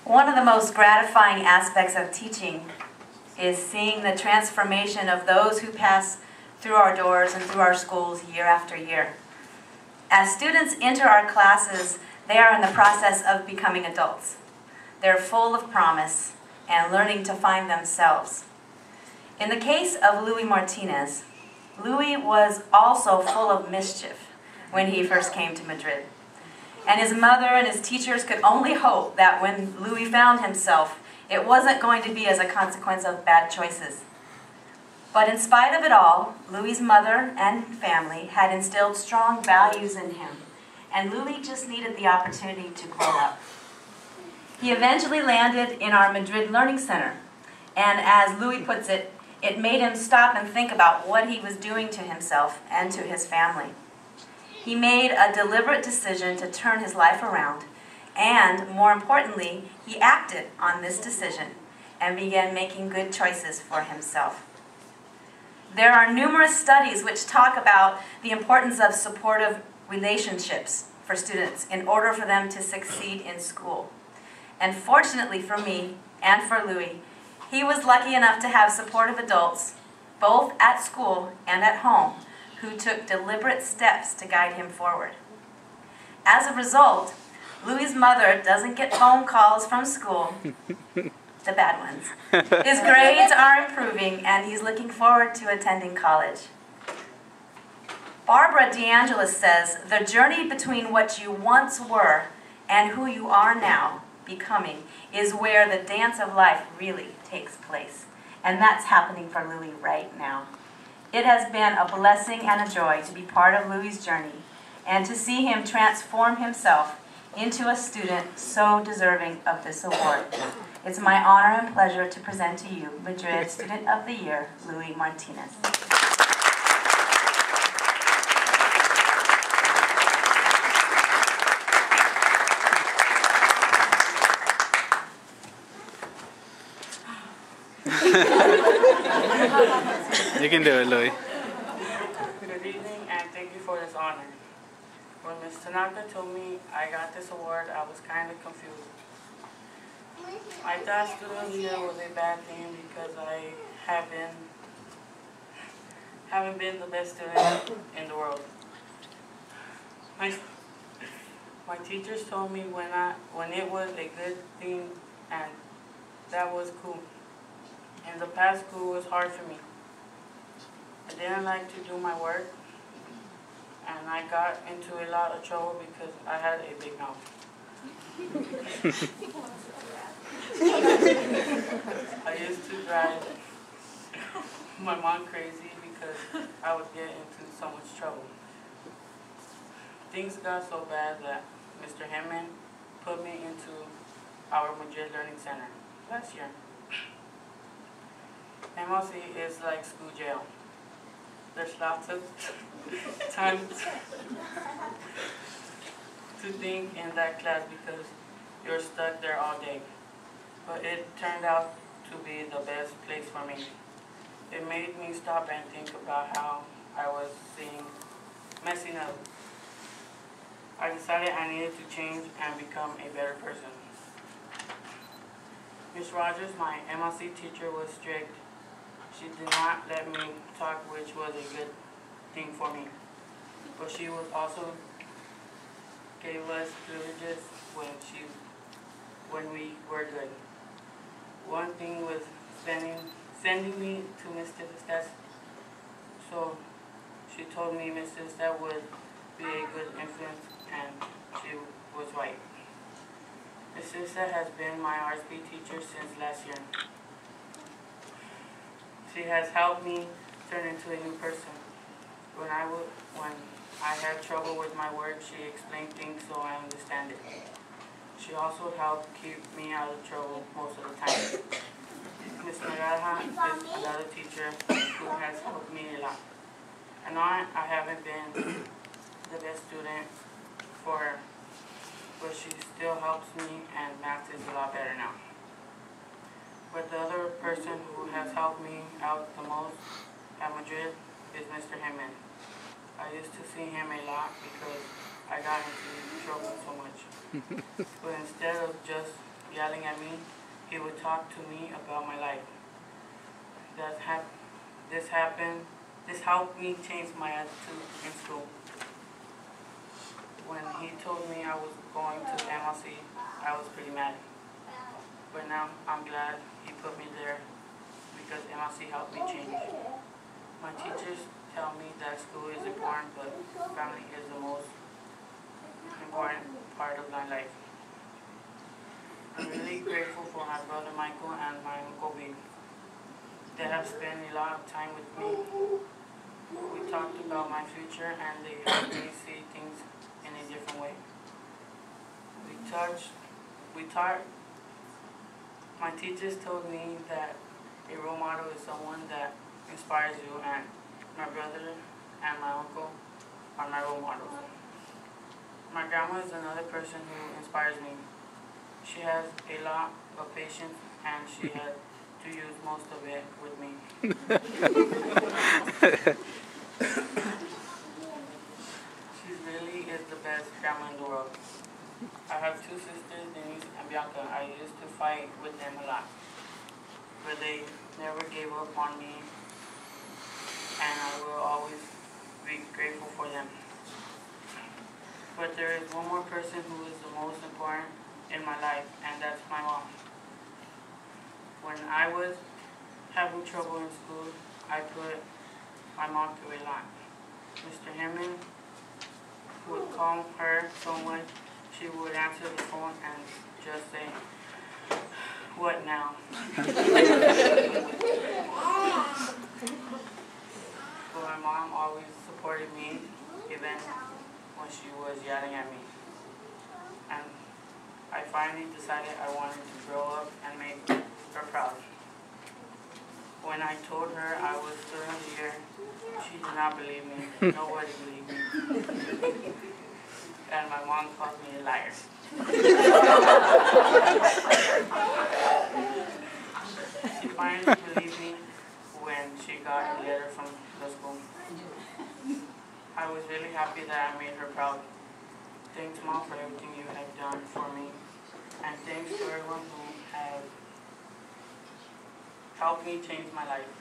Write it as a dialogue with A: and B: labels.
A: One of the most gratifying aspects of teaching is seeing the transformation of those who pass through our doors and through our schools year after year. As students enter our classes, they are in the process of becoming adults. They're full of promise and learning to find themselves. In the case of Louis Martinez, Louis was also full of mischief when he first came to Madrid. And his mother and his teachers could only hope that when Louis found himself, it wasn't going to be as a consequence of bad choices. But in spite of it all, Louis's mother and family had instilled strong values in him, and Louis just needed the opportunity to grow up. He eventually landed in our Madrid Learning Center, and as Louis puts it, it made him stop and think about what he was doing to himself and to his family. He made a deliberate decision to turn his life around, and more importantly, he acted on this decision and began making good choices for himself. There are numerous studies which talk about the importance of supportive relationships for students in order for them to succeed in school. And fortunately for me and for Louis, he was lucky enough to have supportive adults, both at school and at home, who took deliberate steps to guide him forward. As a result, Louis's mother doesn't get phone calls from school, the bad ones. His grades are improving, and he's looking forward to attending college. Barbara DeAngelis says, "The journey between what you once were and who you are now becoming is where the dance of life really takes place." And that's happening for Louis right now. It has been a blessing and a joy to be part of Louis's journey and to see him transform himself into a student so deserving of this award. It's my honor and pleasure to present to you Madrid Student of the Year, Louis Martinez.
B: You can do it, Louis.
C: Good evening, and thank you for this honor. When Ms. Tanaka told me I got this award, I was kind of confused. I thought student of the year was a bad thing because I haven't been the best student in the world. My teachers told me when it was a good thing, and that was cool. In the past, school was hard for me. I didn't like to do my work, and I got into a lot of trouble because I had a big mouth. I used to drive my mom crazy because I would get into so much trouble. Things got so bad that Mr. Hammond put me into our Madrid Learning Center last year. MLC is like school jail. There's lots of time to think in that class because you're stuck there all day. But it turned out to be the best place for me. It made me stop and think about how I was messing up. I decided I needed to change and become a better person. Ms. Rogers, my MLC teacher, was strict. She did not let me talk, which was a good thing for me. But she was also gave us privileges when we were good. One thing was sending me to Mr. Estes. So she told me Mr. Estes would be a good influence, and she was right. Mr. Estes has been my RSP teacher since last year. She has helped me turn into a new person. When I had trouble with my work, she explained things so I understand it. She also helped keep me out of trouble most of the time. Ms. Naranja is another teacher who has helped me a lot. I know I haven't been the best student for her, but she still helps me, and math is a lot better now. But the other person who has helped me out the most at Madrid is Mr. Hammond. I used to see him a lot because I got into trouble so much. But instead of just yelling at me, he would talk to me about my life. This helped me change my attitude in school. When he told me I was going to MLC, I was pretty mad. But now I'm glad he put me there because MLC helped me change. My teachers tell me that school is important, but family is the most important part of my life. I'm really grateful for my brother Michael and my uncle Big. They have spent a lot of time with me. We talked about my future and they helped me see things in a different way. My teachers told me that a role model is someone that inspires you, and my brother and my uncle are my role models. My grandma is another person who inspires me. She has a lot of patience and she had to use most of it with me. She really is the best grandma in the world. I have two sisters, Denise and Bianca. I used to fight with them a lot, but they never gave up on me, and I will always be grateful for them. But there is one more person who is the most important in my life, and that's my mom. When I was having trouble in school, I put my mom through a lot. Mr. Hammond would call her so much, she would answer the phone and just say, "What now?" But my mom always supported me, even when she was yelling at me. And I finally decided I wanted to grow up and make her proud. When I told her I was still in the year, she did not believe me. Nobody believed me. And my mom called me a liar. She finally believed me when she got a letter from the school. I was really happy that I made her proud. Thanks, Mom, for everything you have done for me. And thanks to everyone who has helped me change my life.